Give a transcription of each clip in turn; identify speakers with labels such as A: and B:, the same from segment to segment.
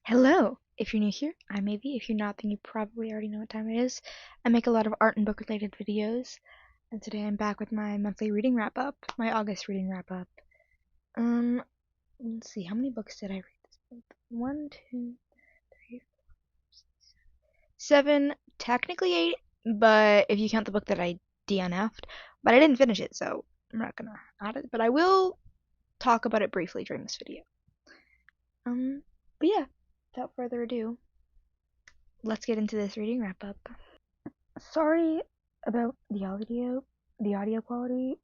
A: Hello! If you're new here, I'm Maybe. If you're not, then you probably already know what time it is. I make a lot of art and book related videos, and today I'm back with my monthly reading wrap up, my August reading wrap up. Let's see, how many books did I read this month? 1, 2, 3, 7, technically 8, but if you count the book that I DNF'd, but I didn't finish it, so I'm not gonna add it, but I will talk about it briefly during this video. But yeah, without further ado, let's get into this reading wrap up. Sorry about the audio quality.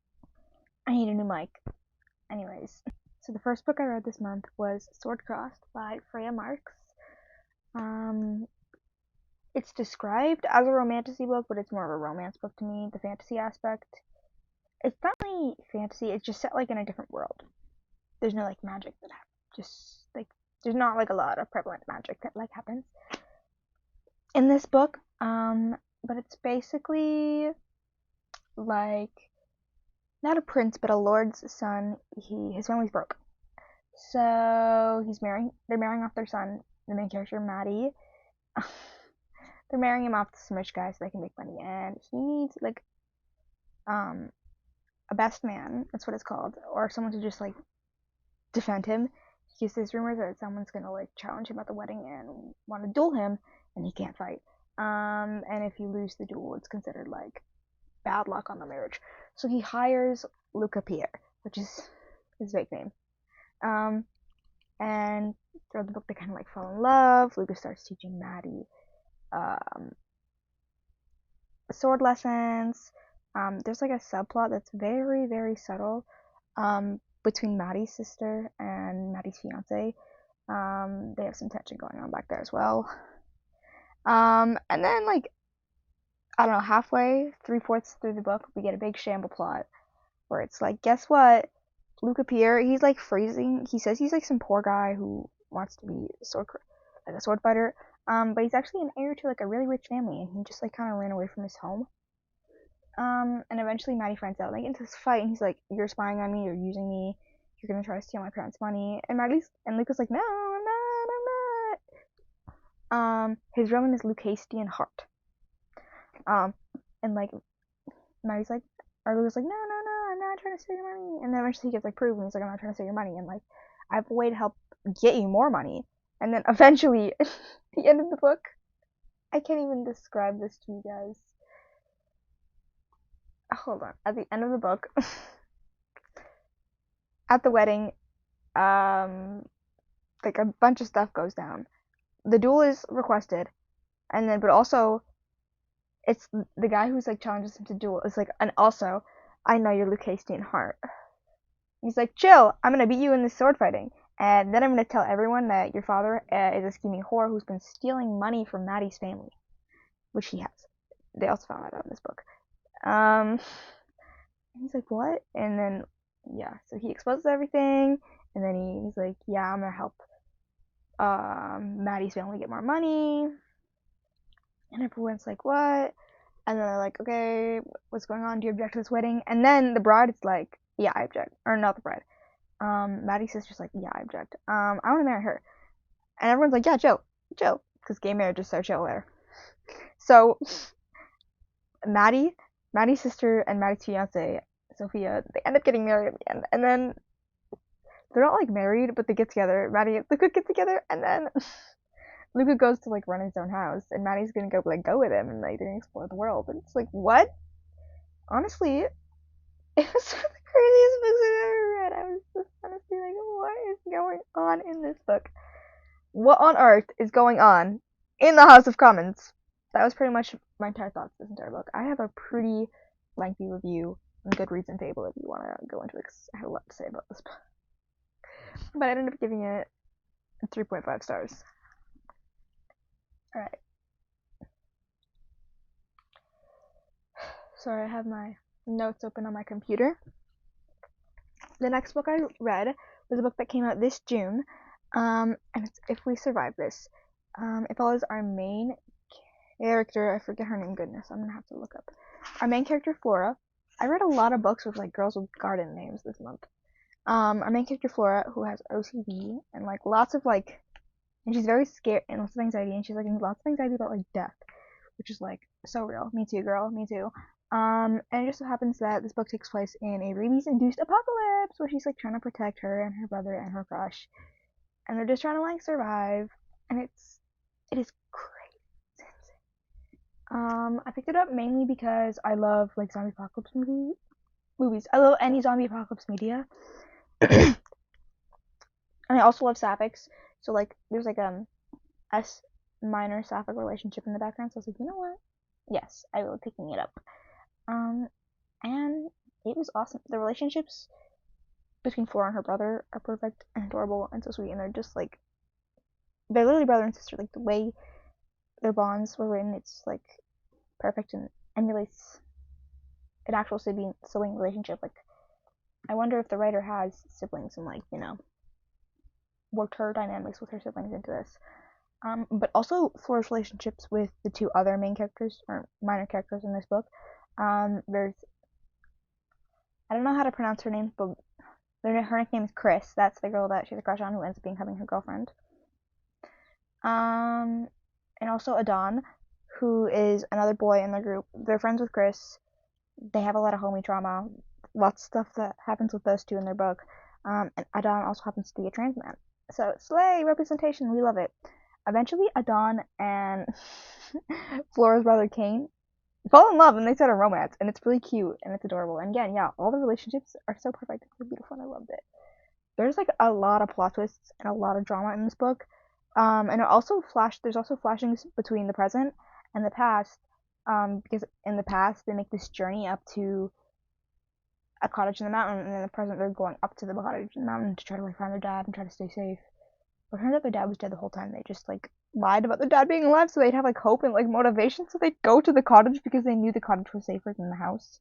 A: I need a new mic. Anyways, so the first book I read this month was Sword Crossed by Freya Marks. It's described as a romantasy book, but it's more of a romance book to me. The fantasy aspect, it's not really fantasy. It's just set like in a different world. There's no like magic that happens. Just like there's not like a lot of prevalent magic that like happens in this book. But it's basically like not a prince, but a lord's son. His family's broke, so they're marrying off their son, the main character Maddie. They're marrying him off to some rich guy so they can make money, and he needs like a best man. That's what it's called, or someone to just like defend him. Because there's rumors that someone's gonna like challenge him at the wedding and want to duel him, and he can't fight. And if you lose the duel, it's considered like bad luck on the marriage. So he hires Luca Pierre, which is his fake name. And throughout the book, they kind of like fall in love. Luca starts teaching Maddie sword lessons. There's like a subplot that's very, very subtle between Maddie's sister and Maddie's fiance. They have some tension going on back there as well. And then like I don't know, halfway, 3/4 through the book, we get a big shamble plot where it's like, guess what? Luca Pierre, he's like freezing. He says he's like some poor guy who wants to be a sword fighter. But he's actually an heir to like a really rich family, and he just like kind of ran away from his home. And eventually Maddie finds out, like into this fight, and he's like, "You're spying on me. You're using me. You're gonna try to steal my parents' money." And Luca's like, "No, I'm not. His real name is Lucastian Hart. Um, and like Maddie's like, or Luca's like, no, I'm not trying to steal your money. And then eventually he gets like proof, and he's like, I'm not trying to steal your money, and like, I have a way to help get you more money. And then eventually, at the end of the book, I can't even describe this to you guys. Hold on. At the end of the book, at the wedding, like a bunch of stuff goes down. The duel is requested, and then but also it's the guy who's like challenges him to duel is like, and also I know you're Lucastian Hart. He's like, chill, I'm gonna beat you in this sword fighting, and then I'm gonna tell everyone that your father is a scheming whore who's been stealing money from Maddie's family, which he has. They also found that out in this book. He's like, what? And then yeah, so he exposes everything, and then he's like, yeah, I'm gonna help Maddie's family get more money, and everyone's like, what? And then they're like, okay, what's going on? Do you object to this wedding? And then the bride is like, yeah, I object. Or not the bride. Maddie's sister's like, yeah, I object. I want to marry her. And everyone's like, yeah, Joe. Because gay marriages are chill there. So, Maddie's sister and Maddie's fiance, Sophia, they end up getting married at the end. And then, they're not like married, but they get together. Maddie and Luca get together, and then Luca goes to like run his own house, and Maddie's gonna go with him, and like they're gonna explore the world. And it's like, what? Honestly, it was one of the craziest books I've ever read. I was just honestly like, what is going on in this book? What on earth is going on in the House of Commons? That was pretty much my entire thoughts this entire book. I have a pretty lengthy review on Goodreads and Fable if you want to go into it, because I have a lot to say about this book. But I ended up giving it 3.5 stars. Alright. Sorry, I have my notes open on my computer. The next book I read was a book that came out this June, and it's If We Survive This. It follows our main character, I forget her name, goodness, I'm gonna have to look up. Our main character, Flora. I read a lot of books with like girls with garden names this month. Our main character, Flora, who has OCD and like lots of like and she's very scared and lots of anxiety, and she's like in lots of anxiety about like death, which is like so real. Me too, girl. Me too. And it just so happens that this book takes place in a rabies-induced apocalypse, where she's like trying to protect her and her brother and her crush, and they're just trying to like survive, and it is great. I picked it up mainly because I love like zombie apocalypse movies. I love any zombie apocalypse media, and I also love sapphics. So like, there's like S minor sapphic relationship in the background. So I was like, you know what? Yes, I will be picking it up. Um, and it was awesome. The relationships between Flora and her brother are perfect and adorable and so sweet, and they're just like they're literally brother and sister. Like the way their bonds were written, it's like perfect and emulates an actual sibling relationship. Like I wonder if the writer has siblings and like worked her dynamics with her siblings into this. But also Flora's relationships with the two other main characters or minor characters in this book. There's I don't know how to pronounce her name, but her nickname is Chris. That's the girl that she's a crush on who ends up becoming her girlfriend. And also Adon, who is another boy in the group. They're friends with Chris. They have a lot of homie trauma, lots of stuff that happens with those two in their book. And Adon also happens to be a trans man. So slay representation, we love it. Eventually, Adon and Flora's brother Kane fall in love and they start a romance, and it's really cute and it's adorable. And again, yeah, all the relationships are so perfect and so beautiful, and I loved it. There's like a lot of plot twists and a lot of drama in this book. And there's also flashings between the present and the past. Because in the past they make this journey up to a cottage in the mountain, and in the present they're going up to the cottage in the mountain to try to like find their dad and try to stay safe. But it turns out their dad was dead the whole time. They just like lied about their dad being alive so they'd have like hope and like motivation, so they'd go to the cottage because they knew the cottage was safer than the house.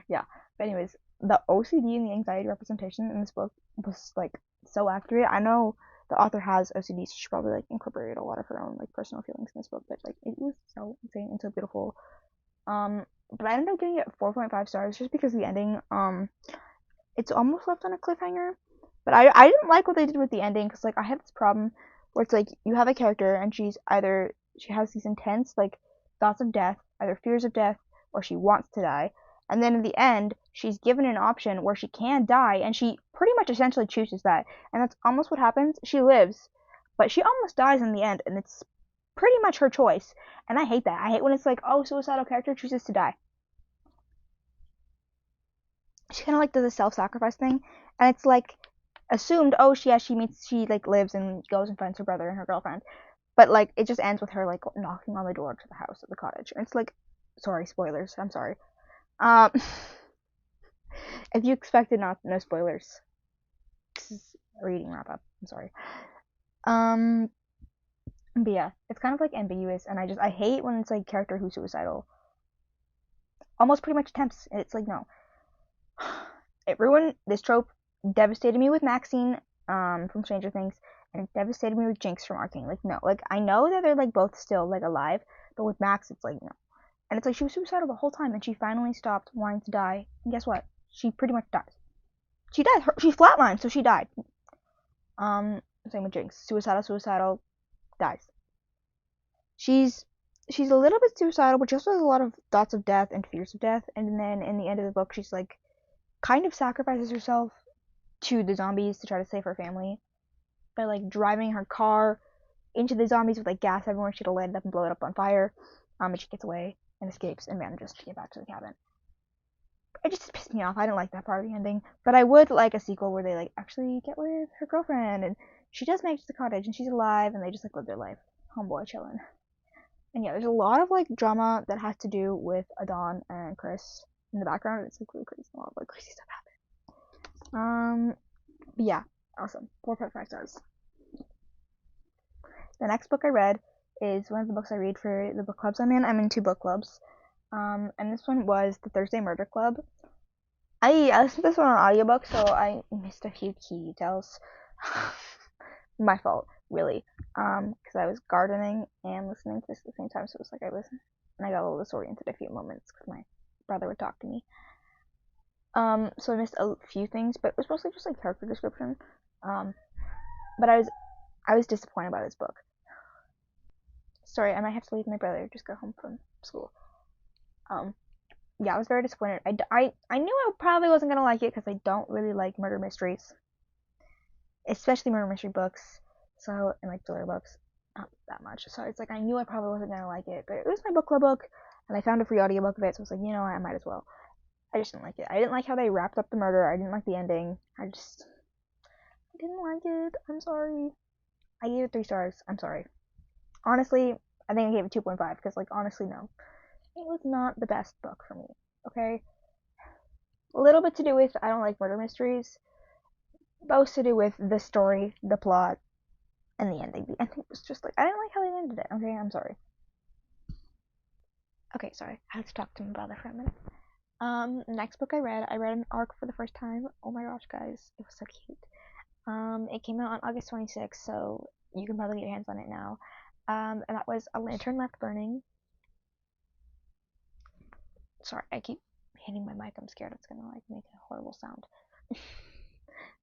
A: Yeah. But anyways, the OCD and the anxiety representation in this book was like so accurate. I know the author has OCD, so she probably like incorporated a lot of her own like personal feelings in this book, but like it was so insane and so beautiful. But I ended up giving it 4.5 stars just because the ending, it's almost left on a cliffhanger. But I didn't like what they did with the ending, because like I have this problem where it's like you have a character and she has these intense like thoughts of death, either fears of death or she wants to die. And then in the end, she's given an option where she can die, and she pretty much essentially chooses that. And that's almost what happens. She lives, but she almost dies in the end, and it's pretty much her choice. And I hate that. I hate when it's like, oh, suicidal character chooses to die. She kind of like does a self-sacrifice thing, and it's like assumed, oh, she like lives and goes and finds her brother and her girlfriend, but like it just ends with her like knocking on the door to the house of the cottage, and it's like, sorry, spoilers. I'm sorry. Um, if you expected no spoilers, this is a reading wrap up. I'm sorry. Um, but yeah, it's kind of like ambiguous, and I hate when it's like character who's suicidal, almost pretty much attempts. It's like no, it ruined this trope. Devastated me with Maxine from Stranger Things, and it devastated me with Jinx from Arcane. Like no, like I know that they're like both still like alive, but with Max it's like no. And it's like she was suicidal the whole time, and she finally stopped wanting to die. And guess what? She pretty much dies. She died. She flatlined, so she died. Same with Jinx. Suicidal, dies. She's a little bit suicidal, but she also has a lot of thoughts of death and fears of death. And then in the end of the book, she's like kind of sacrifices herself to the zombies to try to save her family by like driving her car into the zombies with like gas everywhere. She'd light it up and blow it up on fire. And she gets away and escapes and manages to get back to the cabin. It just pissed me off. I didn't like that part of the ending, but I would like a sequel where they like actually get with her girlfriend and she does make it to the cottage and she's alive and they just like live their life, homeboy chilling. And yeah, there's a lot of like drama that has to do with Adon and Chris in the background. It's like really crazy. A lot of like crazy stuff happens. But yeah, awesome. 4.5 stars. The next book I read is one of the books I read for the book clubs I'm in. I'm in 2 book clubs. And this one was the Thursday Murder Club. I listened to this one on audiobook, so I missed a few key details. My fault, really. Because I was gardening and listening to this at the same time, so it was like I listened, and I got a little disoriented a few moments because my brother would talk to me. So I missed a few things, but it was mostly just like character description. But I was disappointed by this book. Sorry, I might have to leave my brother. Just got home from school. Um, yeah, I was very disappointed. I knew I probably wasn't gonna like it because I don't really like murder mysteries, especially murder mystery books. So and like thriller books, not that much. So it's like I knew I probably wasn't gonna like it, but it was my book club book, and I found a free audiobook of it, so I was like, you know what, I might as well. I just didn't like it. I didn't like how they wrapped up the murder. I didn't like the ending. I didn't like it. I'm sorry. I gave it 3 stars. I'm sorry. Honestly, I think I gave it 2.5 because, like, honestly, no. It was not the best book for me. Okay? A little bit to do with I don't like murder mysteries. Most to do with the story, the plot, and the ending. The ending was just like, I didn't like how they ended it. Okay? I'm sorry. Okay, sorry. I had to talk to my brother for a minute. Next book I read an arc for the first time. Oh my gosh, guys. It was so cute. It came out on August 26th, so you can probably get your hands on it now. And that was A Lantern Left Burning. Sorry, I keep hitting my mic. I'm scared it's gonna like make a horrible sound.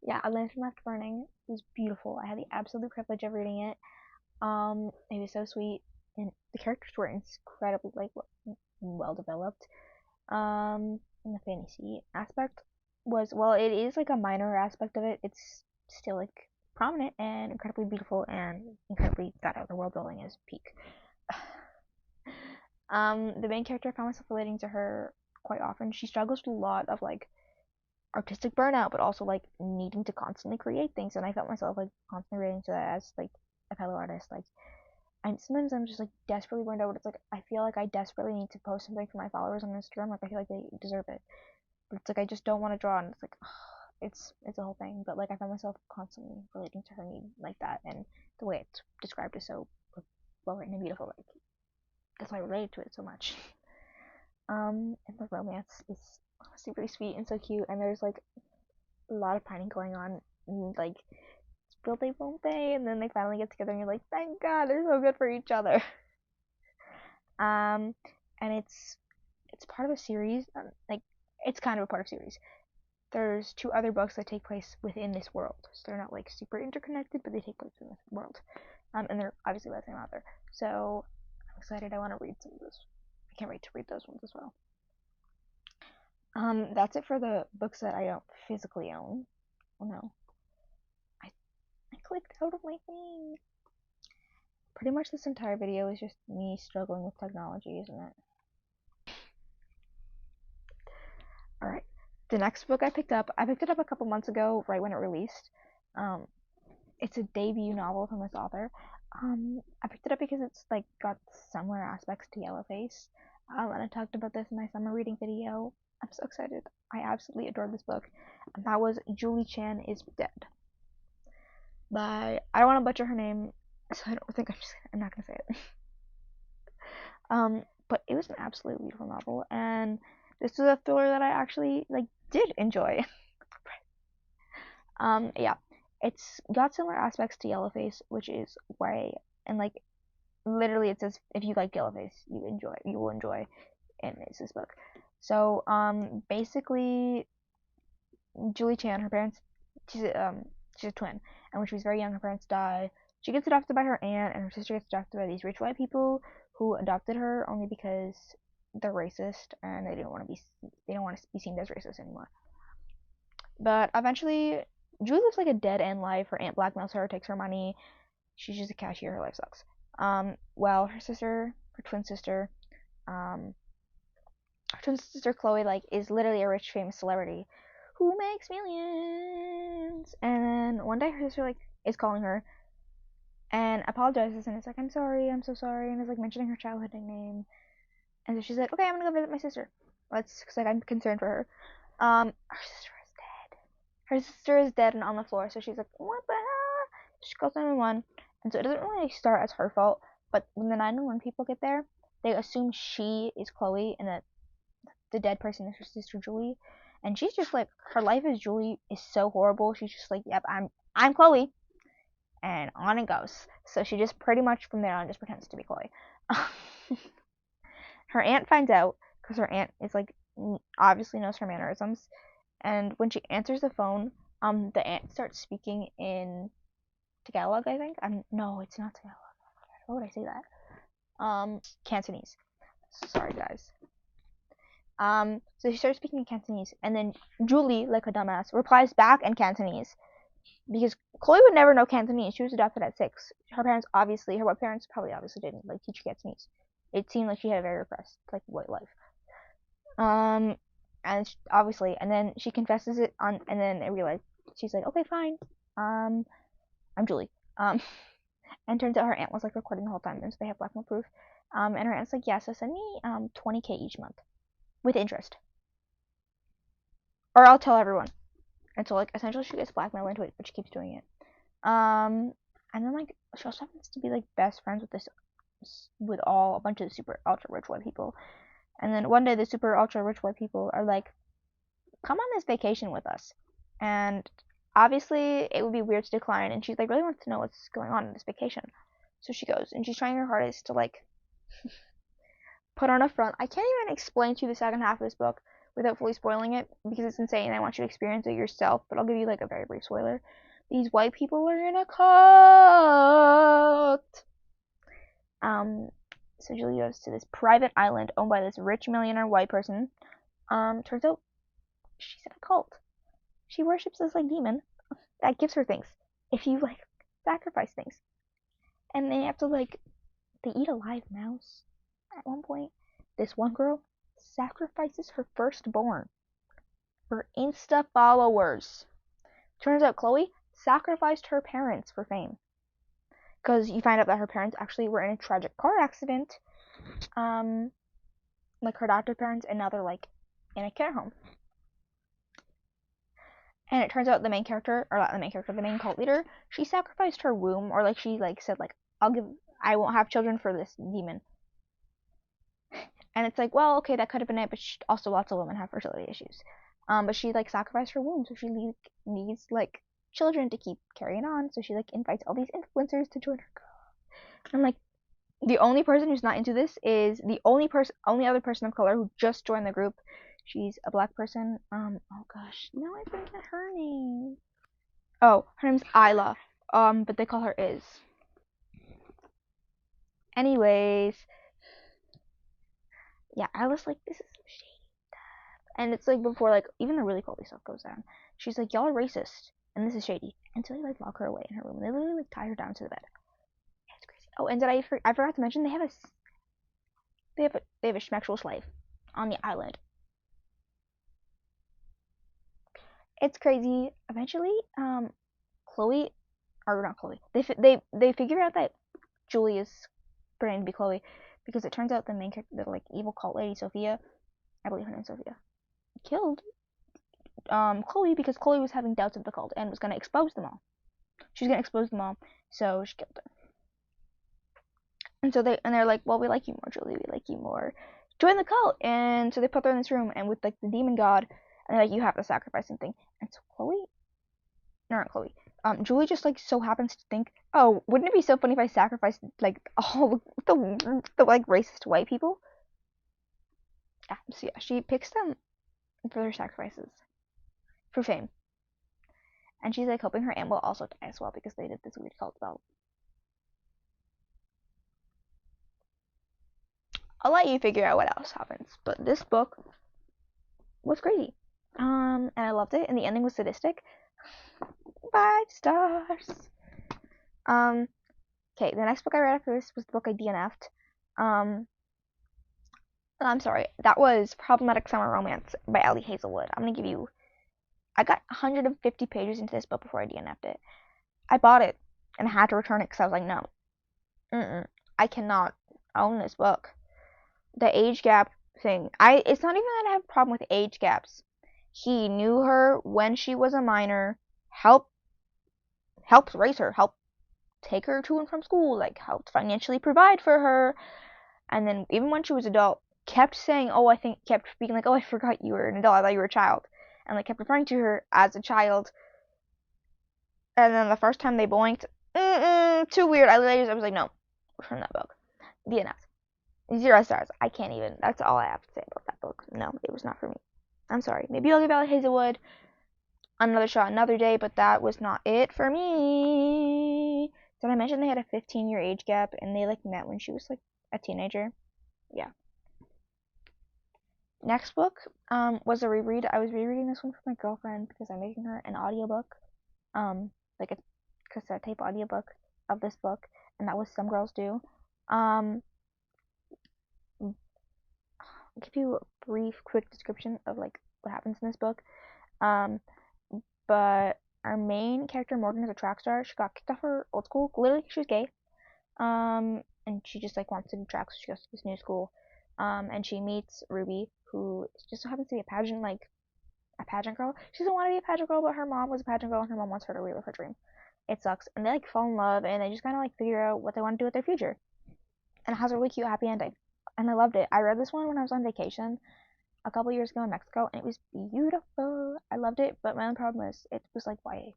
A: Yeah, A Lantern Left Burning was beautiful. I had the absolute privilege of reading it. It was so sweet, and the characters were incredibly like well developed. And the fantasy aspect was well, it is like a minor aspect of it. It's still like prominent and incredibly beautiful and incredibly thought out. The world building is peak. The main character, I found myself relating to her quite often. She struggles with a lot of like artistic burnout, but also like needing to constantly create things. And I felt myself like constantly relating to that as like a fellow artist. Like, and sometimes I'm just like desperately burned out. It's like I feel like I desperately need to post something for my followers on Instagram. Like I feel like they deserve it, but it's like I just don't want to draw, and it's like it's a whole thing. But like I find myself constantly relating to her need like that, and the way it's described is so well written and beautiful. Like that's why I related to it so much. And the romance is super sweet and so cute, and there's like a lot of pining going on, and like will they, won't they? And then they finally get together, and you're like, thank God, they're so good for each other. And it's part of a series, like it's kind of a part of a series. There's 2 other books that take place within this world, so they're not like super interconnected, but they take place in this world. And they're obviously by the same author. So I'm excited. I want to read some of those. I can't wait to read those ones as well. That's it for the books that I don't physically own. Oh no, I clicked out of my thing. Pretty much this entire video is just me struggling with technology, isn't it? Alright. The next book I picked up a couple months ago, right when it released. It's a debut novel from this author. I picked it up because it's like got similar aspects to Yellowface. And I talked about this in my summer reading video. I'm so excited. I absolutely adored this book. And that was Julie Chan is Dead. By I don't want to butcher her name, so I don't think I'm not gonna say it. But it was an absolutely beautiful novel, and this is a thriller that I actually like did enjoy. Yeah, it's got similar aspects to Yellowface, which is why, and like literally it says if you like Yellowface, you will enjoy, and it's this book. So basically, Julie Chan, her parents, she's she's a twin, and when she was very young, her parents die. She gets adopted by her aunt, and her sister gets adopted by these rich white people who adopted her only because they're racist and they don't want to be seen as racist anymore. But eventually, Julie lives like a dead end life. Her aunt blackmails her, takes her money. She's just a cashier. Her life sucks. Well, her twin sister, um, her twin sister Chloe, like, is literally a rich, famous celebrity who makes millions. And then one day, her sister like is calling her and apologizes, and it's like, I'm sorry, I'm so sorry, and is like mentioning her childhood nickname. And so she's like, okay, I'm gonna go visit my sister. Let's, cause like I'm concerned for her. Her sister is dead. Her sister is dead and on the floor. So she's like, what the hell? She calls 911, and so it doesn't really start as her fault. But when the 911 people get there, they assume she is Chloe and that the dead person is her sister Julie. And she's just like, her life as Julie is so horrible. She's just like, yep, I'm Chloe, and on it goes. So she just pretty much from there on just pretends to be Chloe. Her aunt finds out because her aunt is like obviously knows her mannerisms, and when she answers the phone, the aunt starts speaking in Tagalog, I think. No, it's not Tagalog. Why would I say that? Cantonese. Sorry, guys. So she starts speaking in Cantonese, and then Julie, like a dumbass, replies back in Cantonese because Chloe would never know Cantonese. She was adopted at 6. Her parents probably obviously didn't like teach Cantonese. It seemed like she had a very repressed like white life. And obviously, and then she confesses it on, and then I realized she's like, okay, fine. I'm Julie. And turns out her aunt was like recording the whole time, and so they have blackmail proof. And her aunt's like, yeah, so send me 20K each month with interest, or I'll tell everyone. And so like essentially she gets blackmailed into it, but she keeps doing it. And then like she also happens to be like best friends with a bunch of super ultra rich white people. And then one day the super ultra rich white people are like, come on this vacation with us. And obviously it would be weird to decline, and she like really wants to know what's going on in this vacation. So she goes, and she's trying her hardest to like put on a front. I can't even explain to you the second half of this book without fully spoiling it because it's insane. I want you to experience it yourself, but I'll give you like a very brief spoiler. These white people are in a cult. So Julie goes to this private island owned by this rich millionaire white person. Turns out she's in a cult. She worships this like demon that gives her things if you like sacrifice things, and they have to like they eat a live mouse at one point. This one girl sacrifices her firstborn for Insta followers. Turns out Chloe sacrificed her parents for fame. Because you find out that her parents actually were in a tragic car accident. Like her adopted parents, and now they're like in a care home. And it turns out the main character, or not the main character, the main cult leader, she sacrificed her womb, or like she like said like I won't have children for this demon. And it's like, well, okay, that could have been it, but also lots of women have fertility issues. But she like sacrificed her womb, so she needs like children to keep carrying on. So she like invites all these influencers to join her. And like the only person who's not into this is the only other person of color who just joined the group. She's a black person. Oh gosh, now I forget her name. Oh, her name's Isla. But they call her Iz. Anyways, yeah, Isla's like, this is some shady stuff. And it's like before like even the really culty stuff goes down. She's like, y'all are racist, and this is shady. Until they like lock her away in her room. They literally like tie her down to the bed. It's crazy. Oh, and I forgot to mention they have a schmexual slave on the island. It's crazy. Eventually, Chloe, or not Chloe, they figure out that Julie is pretending to be Chloe because it turns out the main character, the like evil cult lady Sophia, I believe her name's Sophia, killed Chloe because Chloe was having doubts of the cult and was gonna expose them all. She was gonna expose them all, so she killed her. And so they're like, well, we like you more, Julie. We like you more. Join the cult. And so they put her in this room, and with like the demon god, and like you have to sacrifice something. And so Julie just like so happens to think, oh, wouldn't it be so funny if I sacrificed like all the like racist white people? Yeah, so yeah, she picks them for their sacrifices for fame, and she's like hoping her aunt will also die as well because they did this weird cult spell. I'll let you figure out what else happens, but this book was crazy. And I loved it, and the ending was sadistic. 5 stars. Okay, the next book I read after this was the book I DNF'd. I'm sorry, that was Problematic Summer Romance by Ellie Hazelwood. I got 150 pages into this book before I DNF'd it. I bought it, and I had to return it because I was like, no. I cannot own this book. The age gap thing. It's not even that I have a problem with age gaps. He knew her when she was a minor, helped raise her, helped take her to and from school, like helped financially provide for her, and then even when she was adult, kept saying, kept speaking like, oh, I forgot you were an adult, I thought you were a child, and like kept referring to her as a child. And then the first time they blinked, too weird. I was like, no, return that book. DNF. 0 stars. I can't even. That's all I have to say about that book. No, it was not for me. I'm sorry. Maybe I'll give Ellie Hazelwood Another Shot, Another Day, but that was not it for me. Did I mention they had a 15-year age gap and they like met when she was like a teenager? Yeah. Next book was a reread. I was rereading this one for my girlfriend because I'm making her an audiobook, like a cassette tape audiobook of this book, and that was Some Girls Do. I'll give you a brief, quick description of like what happens in this book. But our main character Morgan is a track star. She got kicked off her old school. Literally, she was gay. And she just like wants to do track, so she goes to this new school. And she meets Ruby, who just so happens to be a pageant girl. She doesn't want to be a pageant girl, but her mom was a pageant girl, and her mom wants her to relive her dream. It sucks, and they like fall in love, and they just kind of like figure out what they want to do with their future. And it has a really cute happy ending, and I loved it. I read this one when I was on vacation a couple years ago in Mexico, and it was beautiful. I loved it, but my only problem is it was like YA.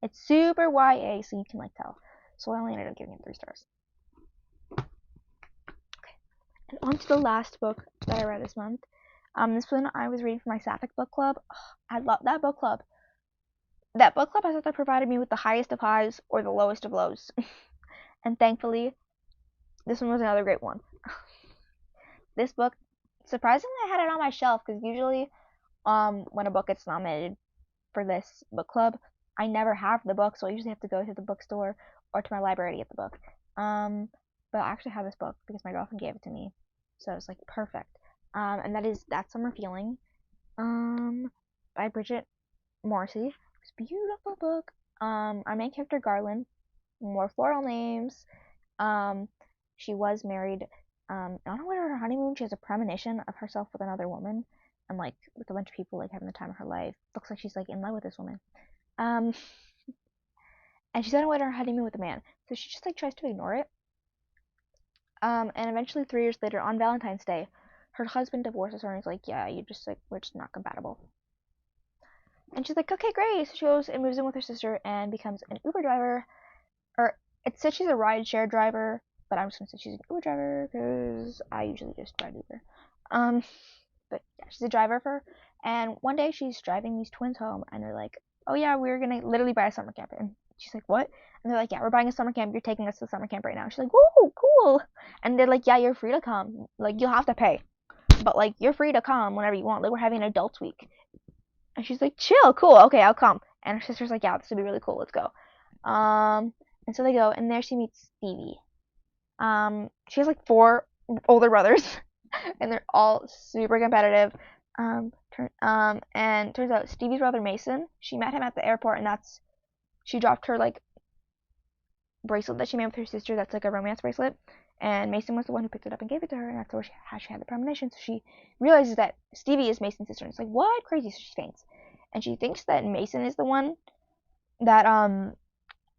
A: It's super YA, so you can like tell. So I only ended up giving it 3 stars. And on to the last book that I read this month. This one I was reading for my Sapphic book club. I love that book club. That book club has either provided me with the highest of highs or the lowest of lows. And thankfully, this one was another great one. This book, surprisingly, I had it on my shelf because usually, when a book gets nominated for this book club, I never have the book, so I usually have to go to the bookstore or to my library to get the book. But I actually have this book because my girlfriend gave it to me, so it's like perfect. And that is That Summer Feeling, by Bridget Morrissey. It's a beautiful book. Our main character Garland, more floral names. She was married. I don't know where her honeymoon. She has a premonition of herself with another woman, and like with a bunch of people like having the time of her life. Looks like she's like in love with this woman. And she's on her way to her honeymoon with a man, so she just like tries to ignore it. And eventually 3 years later, on Valentine's Day, her husband divorces her and he's like, yeah, we're just not compatible. And she's like, okay, great. So she goes and moves in with her sister and becomes an Uber driver. Or it said she's a rideshare driver, but I'm just gonna say she's an Uber driver because I usually just drive Uber. But yeah, she's a driver for. And one day she's driving these twins home, and they're like, oh yeah, we're gonna literally buy a summer camp. And she's like, what? And they're like, yeah, we're buying a summer camp. You're taking us to the summer camp right now. And she's like, whoa, cool. And they're like, yeah, you're free to come. Like you'll have to pay, but like you're free to come whenever you want. Like we're having an adults week. And she's like, chill, cool, okay, I'll come. And her sister's like, yeah, this would be really cool, let's go. And so they go, and there she meets Stevie. She has like 4 older brothers, and they're all super competitive. And turns out Stevie's brother Mason, she met him at the airport, and she dropped her like bracelet that she made with her sister. That's like a romance bracelet, and Mason was the one who picked it up and gave it to her, and that's how she had the premonition. So she realizes that Stevie is Mason's sister, and it's like, what? Crazy. So she faints, and she thinks that Mason is the one that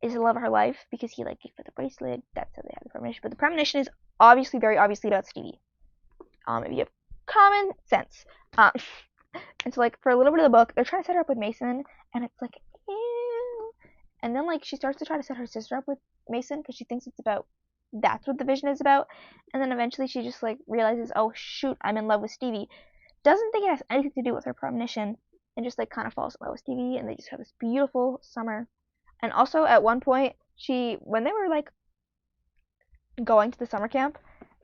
A: is the love of her life because he like gave her the bracelet. That's how they have the premonition. But the premonition is obviously very obviously about Stevie. If you have common sense. And so like for a little bit of the book, they're trying to set her up with Mason, and it's like, ew. And then like she starts to try to set her sister up with Mason because she thinks that's what the vision is about. And then eventually she just like realizes, oh shoot, I'm in love with Stevie. Doesn't think it has anything to do with her premonition, and just like kind of falls in love with Stevie, and they just have this beautiful summer. And also at one point, when they were like going to the summer camp,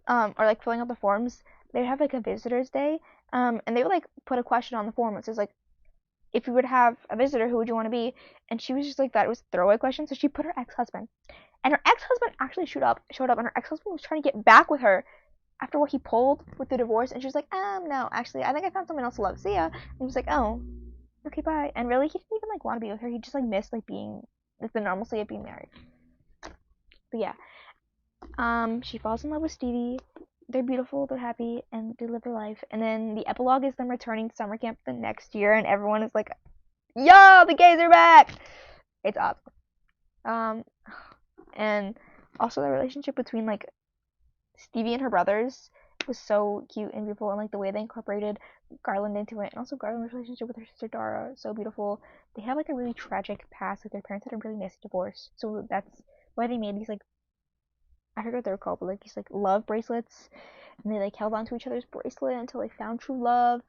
A: or like filling out the forms, they'd have like a visitors day, and they would like put a question on the form that says like, if you would have a visitor, who would you want to be? And she was just like, that was a throwaway question, so she put her ex-husband. And her ex-husband actually showed up, and her ex-husband was trying to get back with her after what he pulled with the divorce, and she was like, no, actually, I think I found someone else to love. See ya. And he was like, oh, okay, bye. And really, he didn't even like want to be with her. He just like missed like being like the normalcy of being married. But yeah, she falls in love with Stevie. They're beautiful, they're happy, and they live their life. And then the epilogue is them returning to summer camp the next year, and everyone is like, yo, the gays are back! It's awesome. And also the relationship between like Stevie and her brothers was so cute and beautiful, and like the way they incorporated Garland into it, and also Garland's relationship with her sister Dara, so beautiful. They have like a really tragic past, like their parents had a really messy divorce, so that's why they made these like, I forget what they're called, but like these like love bracelets, and they like held on to each other's bracelet until they found true love,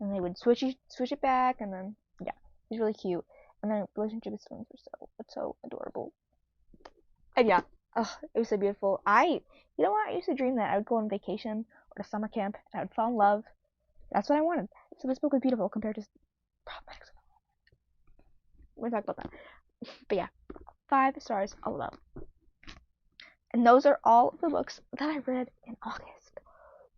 A: and they would switch it back, and then yeah, it was really cute. and their relationship with twins were so adorable. And yeah, it was so beautiful. You know what? I used to dream that I would go on vacation or to summer camp and I would fall in love. That's what I wanted. So this book was beautiful compared to Problematic. We'll talk about that. But yeah, 5 stars all about. And those are all the books that I read in August.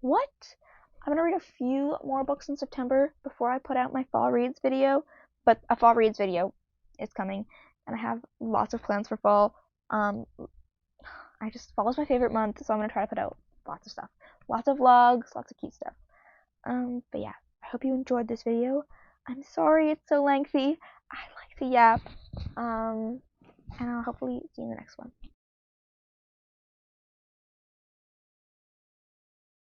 A: What? I'm gonna read a few more books in September before I put out my fall reads video. But a fall reads video is coming, and I have lots of plans for fall. Fall is my favorite month, so I'm gonna try to put out lots of stuff, lots of vlogs, lots of cute stuff. But yeah, I hope you enjoyed this video. I'm sorry it's so lengthy. I like to yap. And I'll hopefully see you in the next one.